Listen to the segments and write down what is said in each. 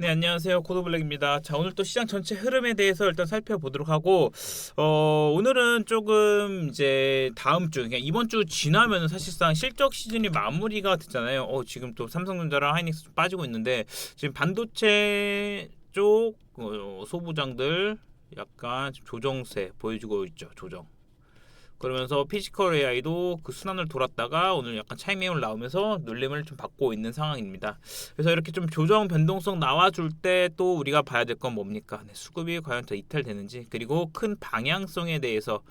네, 안녕하세요. 코드블랙입니다. 자, 오늘 또 시장 전체 흐름에 대해서 일단 살펴보도록 하고, 오늘은 조금 이제 다음 주, 그냥 이번 주 지나면은 사실상 실적 시즌이 마무리가 됐잖아요. 지금 또 삼성전자랑 하이닉스 좀 빠지고 있는데, 지금 반도체 쪽 소부장들 약간 지금 조정세 보여주고 있죠. 조정. 그러면서 피지컬 AI도 그 순환을 돌았다가 오늘 약간 차익 매물 나오면서 눌림을 좀 받고 있는 상황입니다. 그래서 이렇게 좀 조정 변동성 나와줄 때 또 우리가 봐야 될 건 뭡니까? 네, 수급이 과연 더 이탈되는지, 그리고 큰 방향성에 대해서.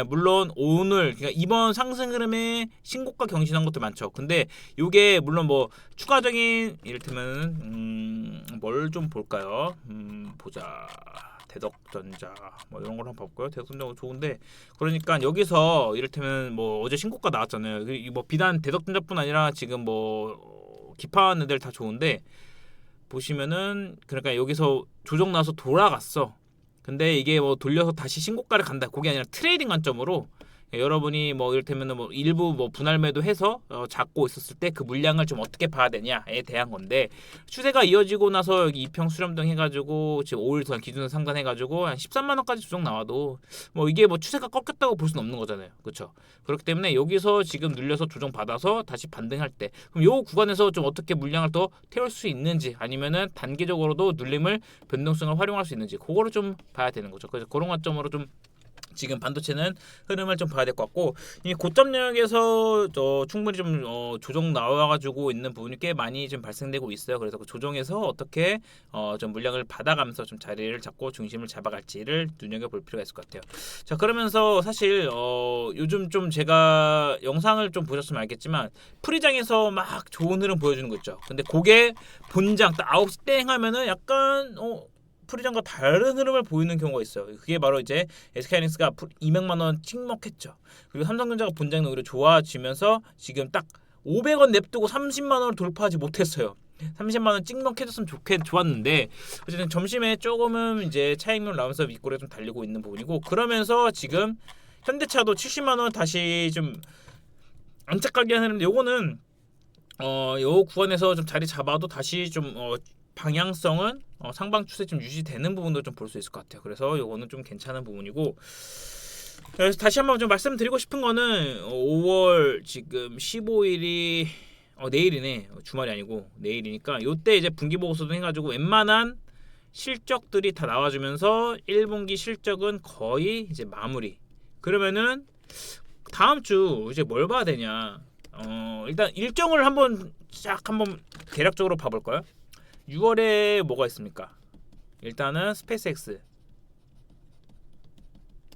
물론 오늘 그러니까 이번 상승 흐름에 신고가 경신한 것도 많죠. 근데 이게 물론 뭐 추가적인 이를테면 뭘 좀 볼까요? 보자. 대덕전자 뭐 이런 걸 한번 볼까요? 대덕전자 좋은데, 그러니까 여기서 이를테면 뭐 어제 신고가 나왔잖아요. 뭐 비단 대덕전자뿐 아니라 지금 뭐 기판 애들 다 좋은데, 보시면은 그러니까 여기서 조정 나서 돌아갔어. 근데 이게 뭐 돌려서 다시 신고가를 간다, 그게 아니라 트레이딩 관점으로 여러분이 뭐 이를테면 뭐 일부 뭐 분할 매도해서 잡고 있었을 때 그 물량을 좀 어떻게 봐야 되냐에 대한 건데, 추세가 이어지고 나서 여기 이평 수렴등 해가지고 지금 5일 선 기준선 상단해가지고 한 13만 원까지 조정 나와도 뭐 이게 뭐 추세가 꺾였다고 볼 수는 없는 거잖아요, 그렇죠? 그렇기 때문에 여기서 지금 눌려서 조정 받아서 다시 반등할 때, 그럼 요 구간에서 좀 어떻게 물량을 더 태울 수 있는지, 아니면은 단기적으로도 눌림을 변동성을 활용할 수 있는지, 그거를 좀 봐야 되는 거죠. 그래서 그런 관점으로 좀 지금 반도체는 흐름을 좀 봐야 될 것 같고, 이 고점역에서 충분히 좀 조정 나와가지고 있는 부분이 꽤 많이 좀 발생되고 있어요. 그래서 그 조정에서 어떻게 좀 물량을 받아가면서 좀 자리를 잡고 중심을 잡아갈지를 눈여겨볼 필요가 있을 것 같아요. 자, 그러면서 사실 요즘 좀 제가 영상을 좀 보셨으면 알겠지만 프리장에서 막 좋은 흐름 보여주는 거 있죠. 근데 그게 본장 딱 9시 땡 하면은 약간 프리장과 다른 흐름을 보이는 경우가 있어요. 그게 바로 이제 SK하이닉스가 200만 원 찍먹했죠. 그리고 삼성전자가 본장이 오히려 좋아지면서 지금 딱 500원 냅두고 30만 원을 돌파하지 못했어요. 30만 원 찍먹해줬으면 좋았는데, 어쨌든 점심에 조금은 이제 차익률 나오면서 윗골에 좀 달리고 있는 부분이고, 그러면서 지금 현대차도 70만 원 다시 좀 안착하게 하는데, 요거는 요 구간에서 좀 자리 잡아도 다시 좀 방향성은 상방 추세 좀 유지되는 부분도 좀 볼 수 있을 것 같아요. 그래서 요거는 좀 괜찮은 부분이고, 그래서 다시 한번 좀 말씀드리고 싶은 거는 5월 지금 15일이 내일이네. 주말이 아니고 내일이니까 요때 이제 분기 보고서도 해가지고 웬만한 실적들이 다 나와주면서 1분기 실적은 거의 이제 마무리. 그러면은 다음 주 이제 뭘 봐야 되냐? 일단 일정을 한번 대략적으로 봐볼까요? 6월에 뭐가 있습니까? 일단은 스페이스X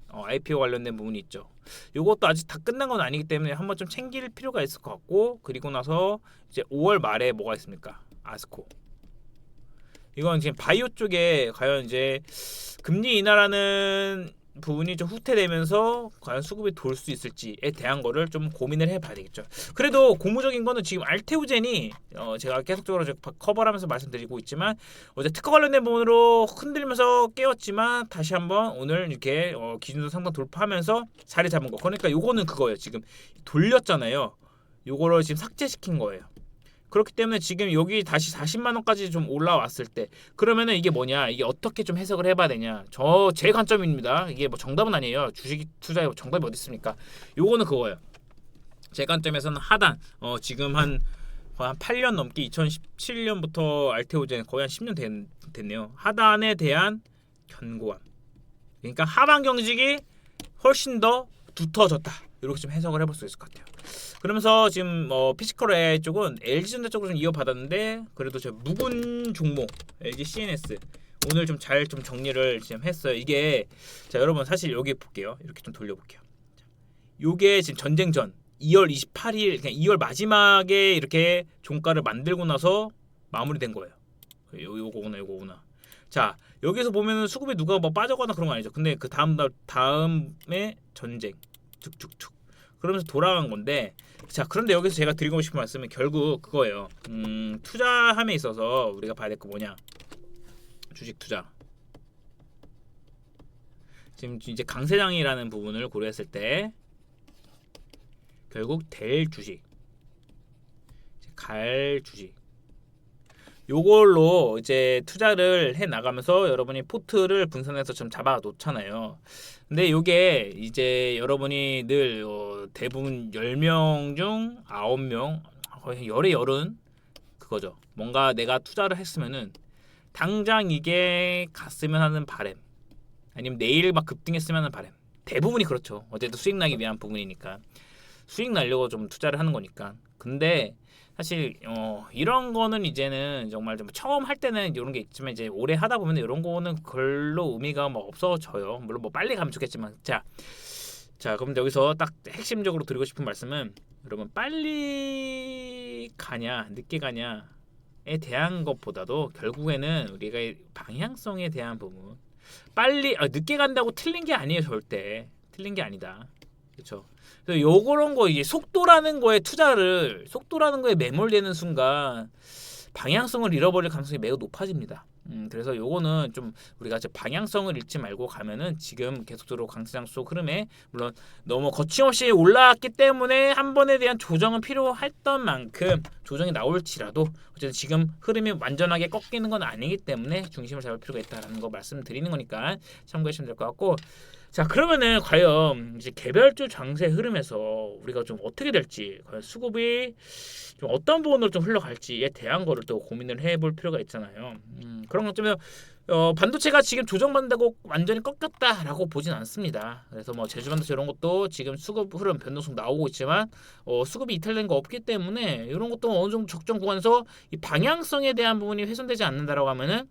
IPO 관련된 부분이 있죠. 이것도 아직 다 끝난 건 아니기 때문에 한번 좀 챙길 필요가 있을 것 같고, 그리고 나서 이제 5월 말에 뭐가 있습니까? 아스코. 이건 지금 바이오 쪽에 과연 이제 금리 인하라는 부분이 좀 후퇴되면서 과연 수급이 돌 수 있을지에 대한 거를 좀 고민을 해봐야 되겠죠. 그래도 고무적인 거는 지금 알테오젠이 제가 계속적으로 커버하면서 말씀드리고 있지만, 어제 특허 관련된 부분으로 흔들면서 깨웠지만 다시 한번 오늘 이렇게 기준도 상단 돌파하면서 자리 잡은 거. 그러니까 요거는 그거예요. 지금 돌렸잖아요. 요거를 지금 삭제시킨 거예요. 그렇기 때문에 지금 여기 다시 40만 원까지 좀 올라왔을 때, 그러면은 이게 뭐냐, 이게 어떻게 좀 해석을 해봐야 되냐, 제 관점입니다. 이게 뭐 정답은 아니에요. 주식 투자에 정답이 어디 있습니까? 요거는 그거예요. 제 관점에서는 하단 지금 한 8년 넘게 2017년부터 알테오젠 거의 한 10년 됐네요. 하단에 대한 견고함. 그러니까 하방 경직이 훨씬 더 두터워졌다, 이렇게 좀 해석을 해볼 수 있을 것 같아요. 그러면서 지금 피지컬 AI 쪽은 LG전자 쪽으로 좀 이어받았는데, 그래도 제 묵은 종목 LG CNS 오늘 좀 잘 좀 정리를 지금 했어요. 이게, 자 여러분, 사실 여기 볼게요. 이렇게 좀 돌려볼게요. 요게 지금 전쟁 전 2월 28일, 그냥 2월 마지막에 이렇게 종가를 만들고 나서 마무리된 거예요. 요거구나. 자, 여기서 보면은 수급에 누가 뭐 빠져거나 그런 거 아니죠. 근데 그 다음에 전쟁 툭툭툭 그러면서 돌아간 건데, 자 그런데 여기서 제가 드리고 싶은 말씀은 결국 그거예요. 투자함에 있어서 우리가 봐야 될 거 뭐냐? 주식 투자. 지금 이제 강세장이라는 부분을 고려했을 때 결국 될 주식, 갈 주식, 요걸로 이제 투자를 해 나가면서 여러분이 포트를 분산해서 좀 잡아 놓잖아요. 근데 요게 이제 여러분이 늘 대부분 10명 중 9명 거의 열의 열은 그거죠. 뭔가 내가 투자를 했으면은 당장 이게 갔으면 하는 바람, 아니면 내일 막 급등했으면 하는 바람. 대부분이 그렇죠. 어쨌든 수익 나기 위한 부분이니까. 수익 날려고 좀 투자를 하는 거니까. 근데 사실 이런 거는 이제는 정말 좀 처음 할 때는 이런 게 있지만 이제 오래 하다 보면 이런 거는 별로 의미가 뭐 없어져요. 물론 뭐 빨리 가면 좋겠지만 자 그럼 여기서 딱 핵심적으로 드리고 싶은 말씀은 여러분 빨리 가냐 늦게 가냐에 대한 것보다도 결국에는 우리가 방향성에 대한 부분 빨리 늦게 간다고 틀린 게 아니에요. 절대 틀린 게 아니다. 그렇죠. 그래서 요런 거 이제 속도라는 거에 매몰되는 순간 방향성을 잃어버릴 가능성이 매우 높아집니다. 그래서 요거는 좀 우리가 이제 방향성을 잃지 말고 가면은 지금 계속적으로 강세장 속 흐름에 물론 너무 거침없이 올라왔기 때문에 한 번에 대한 조정은 필요했던 만큼 조정이 나올지라도 어쨌든 지금 흐름이 완전하게 꺾이는 건 아니기 때문에 중심을 잡을 필요가 있다라는 거 말씀드리는 거니까 참고하시면 될 것 같고 자 그러면은 과연 이제 개별주 장세 흐름에서 우리가 좀 어떻게 될지 과연 수급이 좀 어떤 부분으로 좀 흘러갈지에 대한 거를 또 고민을 해볼 필요가 있잖아요. 그런 것쯤에 반도체가 지금 조정받는다고 완전히 꺾였다라고 보진 않습니다. 그래서 뭐 제주 반도체 이런 것도 지금 수급 흐름 변동성 나오고 있지만 수급이 이탈된 거 없기 때문에 이런 것도 어느 정도 적정 구간에서 이 방향성에 대한 부분이 훼손되지 않는다라고 하면은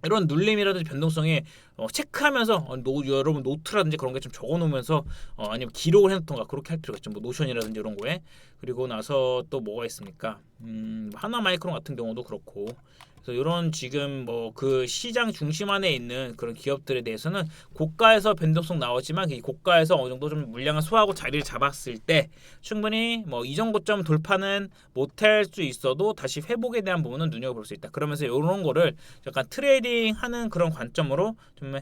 이런 눌림이라든지 변동성에 체크하면서 여러분 노트라든지 그런 게 좀 적어놓으면서 아니면 기록을 해놓던가 그렇게 할 필요가 있죠. 뭐 노션이라든지 이런 거에 그리고 나서 또 뭐가 있습니까? 하나 마이크론 같은 경우도 그렇고 그래서 이런 지금 뭐 그 시장 중심 안에 있는 그런 기업들에 대해서는 고가에서 변동성 나오지만 이 고가에서 어느 정도 좀 물량을 소화하고 자리를 잡았을 때 충분히 뭐 이전 고점 돌파는 못할 수 있어도 다시 회복에 대한 부분은 눈여겨볼 수 있다. 그러면서 이런 거를 약간 트레이딩하는 그런 관점으로 좀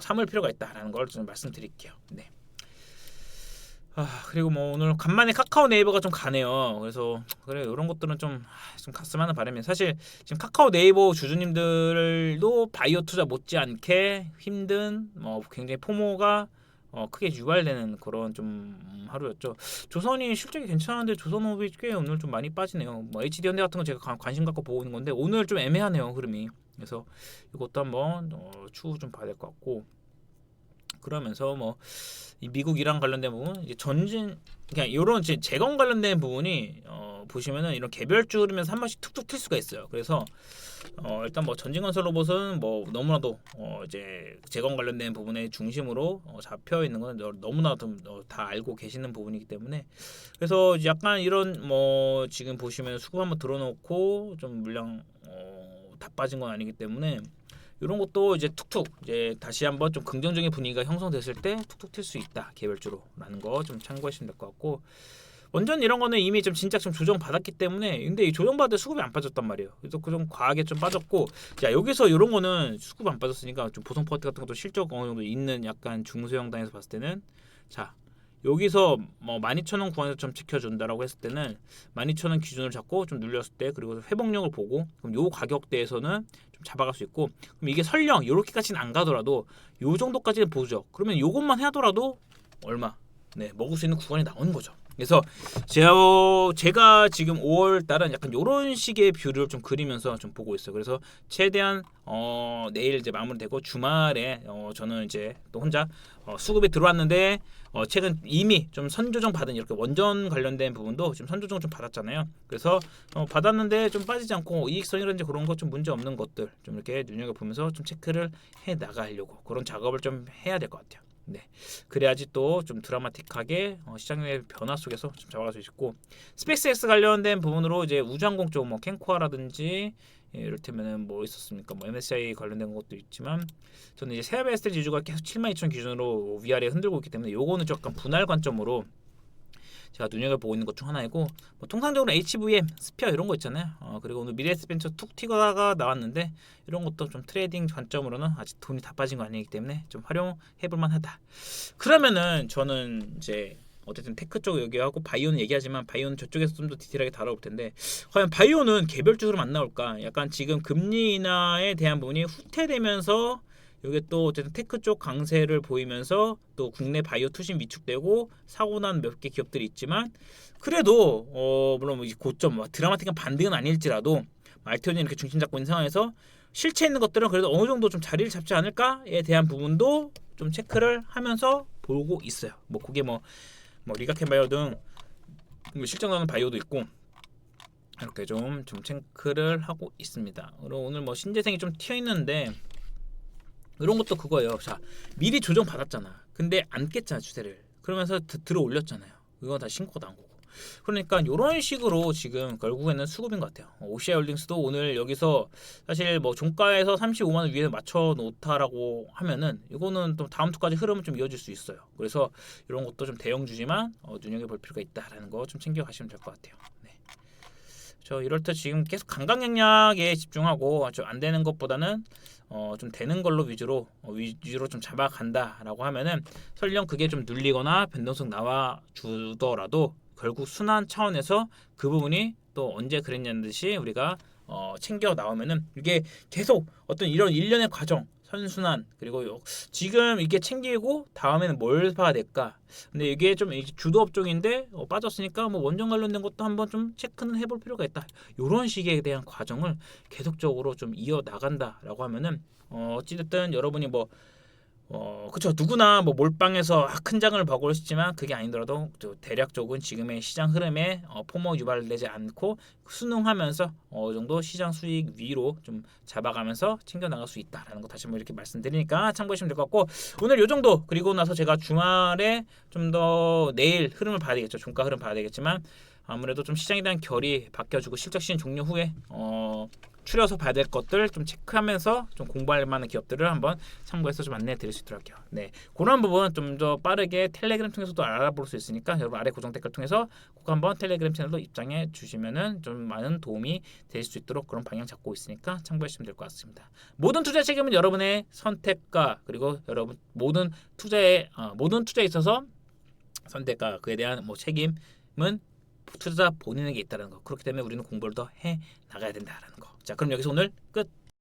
삼을 필요가 있다라는 걸 좀 말씀드릴게요. 네. 그리고 뭐 오늘 간만에 카카오 네이버가 좀 가네요. 그래서 그래 이런 것들은 좀 갔으면 하는 바람이 사실 지금 카카오 네이버 주주님들도 바이오 투자 못지않게 힘든 굉장히 포모가 크게 유발되는 그런 좀 하루였죠. 조선이 실적이 괜찮은데 조선호흡이 꽤 오늘 좀 많이 빠지네요. 뭐 HD현대 같은 거 제가 관심 갖고 보고 있는 건데 오늘 좀 애매하네요 흐름이. 그래서 이것도 한번 추후 좀 봐야 될 것 같고. 그러면서 뭐 이 미국 이란 관련된 부분 이제 전진 그냥 이런 재건 관련된 부분이 보시면은 이런 개별주 흐르면서 한 번씩 툭툭 튈 수가 있어요. 그래서 일단 뭐 전진건설 로봇은 뭐 너무나도 이제 재건 관련된 부분의 중심으로 잡혀 있는 건 너무나도 다 알고 계시는 부분이기 때문에 그래서 약간 이런 뭐 지금 보시면 수급 한번 들어놓고 좀 물량 다 빠진 건 아니기 때문에 이런 것도 이제 툭툭 이제 다시 한번 좀 긍정적인 분위기가 형성됐을 때 툭툭 튈 수 있다 개별주로라는 거 좀 참고하시면 될 것 같고 원전 이런 거는 이미 좀 진짜 좀 조정 받았기 때문에 근데 이 조정 받을 수급이 안 빠졌단 말이에요. 그래서 그 좀 과하게 좀 빠졌고 자 여기서 이런 거는 수급 안 빠졌으니까 좀 보성 파트 같은 것도 실적 어느 정도 있는 약간 중소형 단에서 봤을 때는 자 여기서 뭐 12,000원 구간에서 좀 지켜준다라고 했을 때는 12,000원 기준을 잡고 좀 눌렸을 때 그리고 회복력을 보고 그럼 요 가격대에서는 좀 잡아갈 수 있고 그럼 이게 설령 요렇게까지는 안 가더라도 요 정도까지는 보죠. 그러면 요것만 하더라도 얼마 네 먹을 수 있는 구간이 나오는 거죠. 그래서 제가 지금 5월 달은 약간 이런 식의 뷰를 좀 그리면서 좀 보고 있어요. 그래서 최대한 내일 이제 마무리되고 주말에 저는 이제 또 혼자 수급이 들어왔는데 최근 이미 좀 선조정 받은 이렇게 원전 관련된 부분도 지금 선조정 좀 받았잖아요. 그래서 받았는데 좀 빠지지 않고 이익성이라든지 그런 거 좀 문제 없는 것들 좀 이렇게 눈여겨 보면서 좀 체크를 해 나가려고 그런 작업을 좀 해야 될 것 같아요. 네, 그래야지 또 좀 드라마틱하게 시장의 변화 속에서 좀 잡아갈 수 있고 스페이스X 관련된 부분으로 이제 우주항공 쪽 뭐 캔코아라든지 이를테면은 뭐 있었습니까? 뭐 MSCI 관련된 것도 있지만 저는 이제 세아베스트 지주가 계속 72,000 기준으로 위아래 흔들고 있기 때문에 요거는 약간 분할 관점으로 제가 눈여겨보고 있는 것 중 하나이고 뭐 통상적으로 HVM, 스피어 이런 거 있잖아요. 그리고 오늘 미래에스벤처 툭 튀거가 나왔는데 이런 것도 좀 트레이딩 관점으로는 아직 돈이 다 빠진 거 아니기 때문에 좀 활용해볼 만하다. 그러면은 저는 이제 어쨌든 테크 쪽 얘기하고 바이오는 얘기하지만 바이오는 저쪽에서 좀 더 디테일하게 다뤄볼 텐데 과연 바이오는 개별적으로 안 나올까? 약간 지금 금리 인하에 대한 부분이 후퇴되면서 이게 또 어쨌든 테크 쪽 강세를 보이면서 또 국내 바이오 투신 위축되고 사고 난 몇 개 기업들이 있지만 그래도 물론 뭐 고점 드라마틱한 반등은 아닐지라도 알테온이 이렇게 중심 잡고 있는 상황에서 실체 있는 것들은 그래도 어느 정도 좀 자리를 잡지 않을까에 대한 부분도 좀 체크를 하면서 보고 있어요. 뭐 그게 뭐 리가켄 바이오 등 실적 나는 바이오도 있고 이렇게 좀 체크를 하고 있습니다. 그리고 오늘 뭐 신재생이 좀 튀어 있는데 이런 것도 그거예요. 자, 미리 조정 받았잖아. 근데 안 깼잖아 추세를. 그러면서 들어 올렸잖아요. 이건 다 신고가 나온 거고. 그러니까 이런 식으로 지금 결국에는 수급인 것 같아요. OCI 홀딩스도 오늘 여기서 사실 뭐 종가에서 35만 원 위에 맞춰 놓다라고 하면은 이거는 또 다음 주까지 흐름은 좀 이어질 수 있어요. 그래서 이런 것도 좀 대형주지만 눈여겨 볼 필요가 있다라는 거 좀 챙겨 가시면 될 것 같아요. 네. 저 이럴 때 지금 계속 강강약약에 집중하고 좀 안 되는 것보다는 좀 되는 걸로 위주로 좀 잡아간다라고 하면은 설령 그게 좀 눌리거나 변동성 나와 주더라도 결국 순환 차원에서 그 부분이 또 언제 그랬냐는 듯이 우리가 챙겨 나오면은 이게 계속 어떤 이런 일련의 과정 선순환 그리고 지금 이게 챙기고 다음에는 뭘 봐야 될까? 근데 이게 좀 주도 업종인데 빠졌으니까 뭐 원전 관련된 것도 한번 좀 체크는 해볼 필요가 있다. 이런 식에 대한 과정을 계속적으로 좀 이어 나간다라고 하면은 어찌됐든 여러분이 뭐 그쵸 누구나 뭐 몰빵해서 큰 장을 보고 싶지만 그게 아니더라도 대략적인 지금의 시장 흐름에 포모 유발되지 않고 순응하면서 어느 정도 시장 수익 위로 좀 잡아가면서 챙겨 나갈 수 있다라는 거 다시 한번 이렇게 말씀드리니까 참고하시면 될 것 같고 오늘 요 정도 그리고 나서 제가 주말에 좀 더 내일 흐름을 봐야 되겠죠. 종가 흐름 봐야 되겠지만 아무래도 좀 시장에 대한 결이 바뀌어지고 실적 시즌 종료 후에 추려서 봐야 될 것들 좀 체크하면서 좀 공부할 만한 기업들을 한번 참고해서 좀 안내해 드릴 수 있도록 할게요. 네, 그런 부분 좀 더 빠르게 텔레그램 통해서도 알아볼 수 있으니까 여러분 아래 고정 댓글 통해서 꼭 한번 텔레그램 채널로 입장해 주시면은 좀 많은 도움이 될 수 있도록 그런 방향 잡고 있으니까 참고해 주시면 될 것 같습니다. 모든 투자 책임은 여러분의 선택과 그리고 여러분 모든 투자에 있어서 선택과 그에 대한 뭐 책임은 투자 본인에게 있다는 거. 그렇기 때문에 우리는 공부를 더 해 나가야 된다라는 거. 자, 그럼 여기서 오늘 끝.